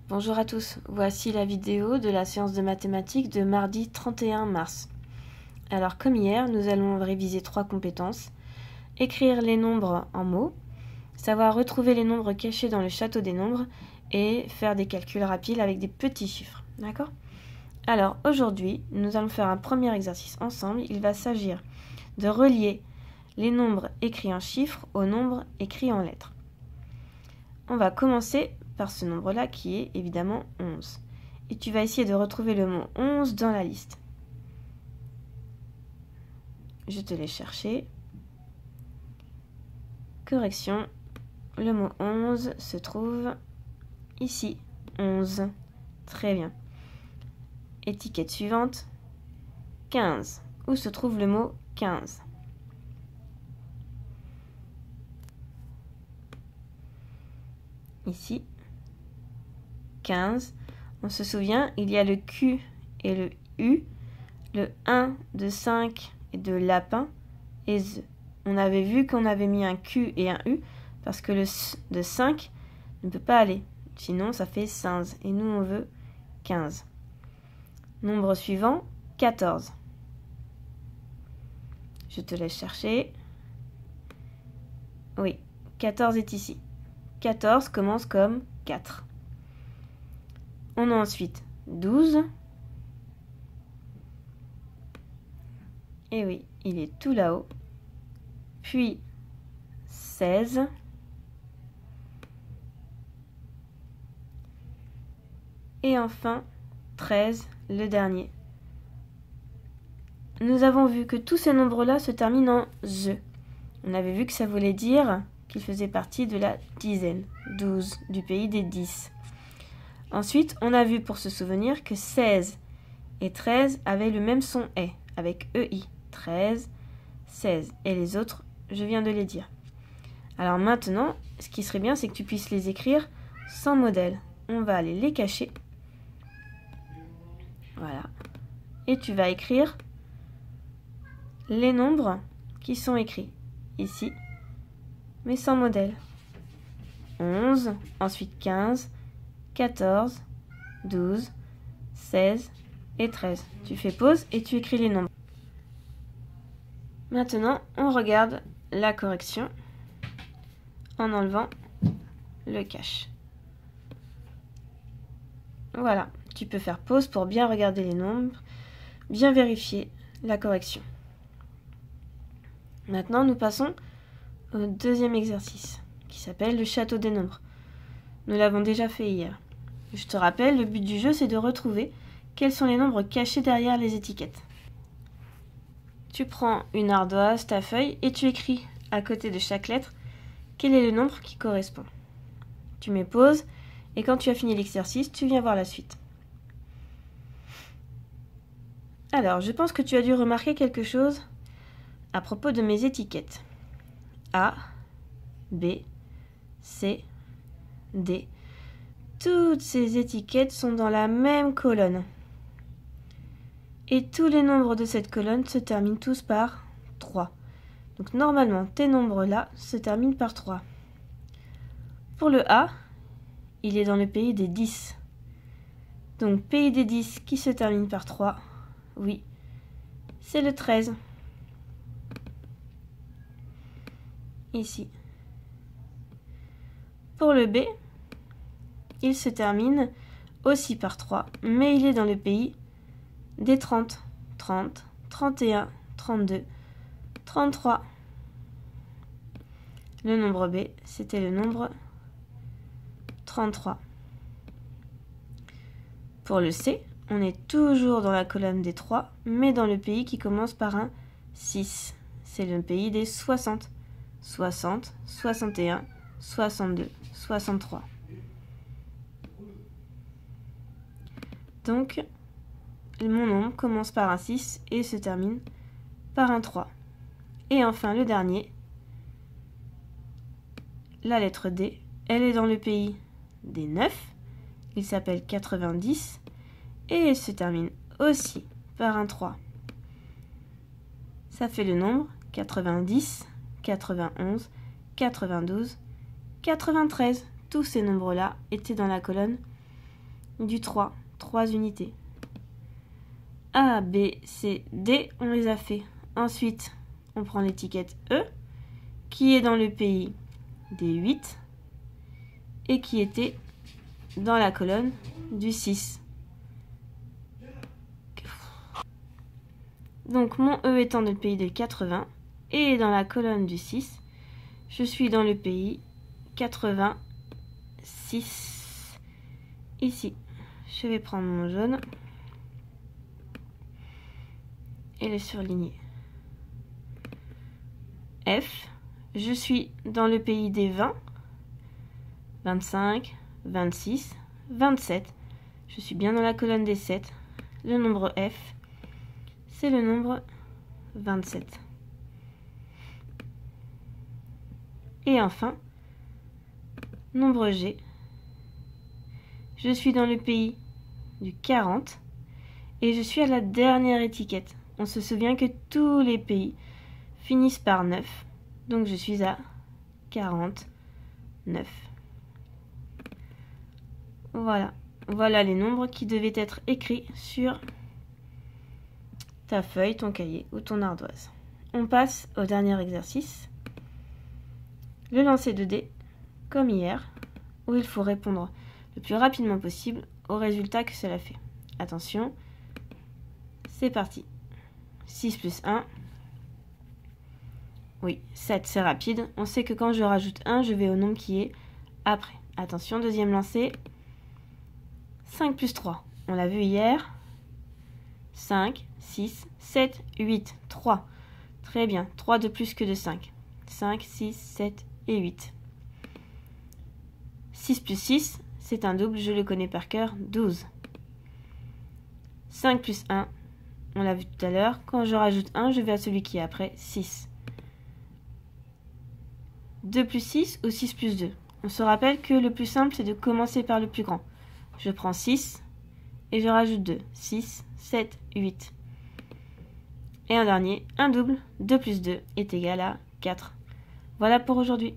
Bonjour à tous, voici la vidéo de la séance de mathématiques de mardi 31 mars. Alors comme hier, nous allons réviser 3 compétences. Écrire les nombres en mots, savoir retrouver les nombres cachés dans le château des nombres et faire des calculs rapides avec des petits chiffres. D'accord ? Alors aujourd'hui, nous allons faire un premier exercice ensemble. Il va s'agir de relier les nombres écrits en chiffres aux nombres écrits en lettres. On va commencer par ce nombre-là qui est évidemment 11. Et tu vas essayer de retrouver le mot 11 dans la liste. Je te laisse chercher. Correction, le mot 11 se trouve ici, 11. Très bien. Étiquette suivante, 15. Où se trouve le mot 15 ? Ici, 15. On se souvient, il y a le Q et le U, le 1 de 5 et de lapin et Z. On avait vu qu'on avait mis un Q et un U parce que le S de 5 ne peut pas aller. Sinon, ça fait 15 et nous, on veut 15. Nombre suivant, 14. Je te laisse chercher. Oui, 14 est ici. 14 commence comme 4. On a ensuite 12. Et oui, il est tout là-haut. Puis 16. Et enfin 13, le dernier. Nous avons vu que tous ces nombres-là se terminent en Z. On avait vu que ça voulait dire qu'il faisait partie de la dizaine, 12, du pays des 10. Ensuite, on a vu pour se souvenir que 16 et 13 avaient le même son « et » avec EI. 13, 16. Et les autres, je viens de les dire. Alors maintenant, ce qui serait bien, c'est que tu puisses les écrire sans modèle. On va aller les cacher. Voilà. Et tu vas écrire les nombres qui sont écrits ici, mais sans modèle. 11, ensuite 15, 14, 12, 16 et 13. Tu fais pause et tu écris les nombres. Maintenant, on regarde la correction en enlevant le cache. Voilà, tu peux faire pause pour bien regarder les nombres, bien vérifier la correction. Maintenant, nous passons au deuxième exercice, qui s'appelle le château des nombres. Nous l'avons déjà fait hier. Je te rappelle, le but du jeu, c'est de retrouver quels sont les nombres cachés derrière les étiquettes. Tu prends une ardoise, ta feuille, et tu écris à côté de chaque lettre quel est le nombre qui correspond. Tu mets pause, et quand tu as fini l'exercice, tu viens voir la suite. Alors, je pense que tu as dû remarquer quelque chose à propos de mes étiquettes. A, B, C, D. Toutes ces étiquettes sont dans la même colonne. Et tous les nombres de cette colonne se terminent tous par 3. Donc normalement, tes nombres-là se terminent par 3. Pour le A, il est dans le pays des 10. Donc pays des 10 qui se termine par 3, oui, c'est le 13. Ici. Pour le B, il se termine aussi par 3, mais il est dans le pays des 30. 30, 31, 32, 33. Le nombre B, c'était le nombre 33. Pour le C, on est toujours dans la colonne des 3, mais dans le pays qui commence par un 6. C'est le pays des 60. 60, 61, 62, 63. Donc, mon nombre commence par un 6 et se termine par un 3. Et enfin, le dernier, la lettre D, elle est dans le pays des 9. Il s'appelle 90 et elle se termine aussi par un 3. Ça fait le nombre 90, 91, 92, 93. Tous ces nombres-là étaient dans la colonne du 3, 3 unités. A, B, C, D, on les a fait. Ensuite, on prend l'étiquette E, qui est dans le pays des 8 et qui était dans la colonne du 6. Donc mon E étant dans le pays de 80 et dans la colonne du 6, je suis dans le pays 86. Ici, je vais prendre mon jaune et le surligner. F, je suis dans le pays des 20, 25, 26, 27. Je suis bien dans la colonne des 7. Le nombre F, c'est le nombre 27. Et enfin, nombre G, je suis dans le pays du 40 et je suis à la dernière étiquette. On se souvient que tous les pays finissent par 9, donc je suis à 49. Voilà les nombres qui devaient être écrits sur ta feuille, ton cahier ou ton ardoise. On passe au dernier exercice, le lancer de dés, comme hier, où il faut répondre le plus rapidement possible au résultat que cela fait. Attention, c'est parti. 6 plus 1. Oui, 7, c'est rapide. On sait que quand je rajoute 1, je vais au nombre qui est après. Attention, deuxième lancer. 5 plus 3. On l'a vu hier. 5, 6, 7, 8, 3. Très bien, 3 de plus que de 5. 5, 6, 7 et 8. 6 plus 6, c'est un double, je le connais par cœur, 12. 5 plus 1, on l'a vu tout à l'heure. Quand je rajoute 1, je vais à celui qui est après, 6. 2 plus 6 ou 6 plus 2. On se rappelle que le plus simple, c'est de commencer par le plus grand. Je prends 6 et je rajoute 2. 6, 7, 8. Et un dernier, un double, 2 plus 2 est égal à 4. Voilà pour aujourd'hui.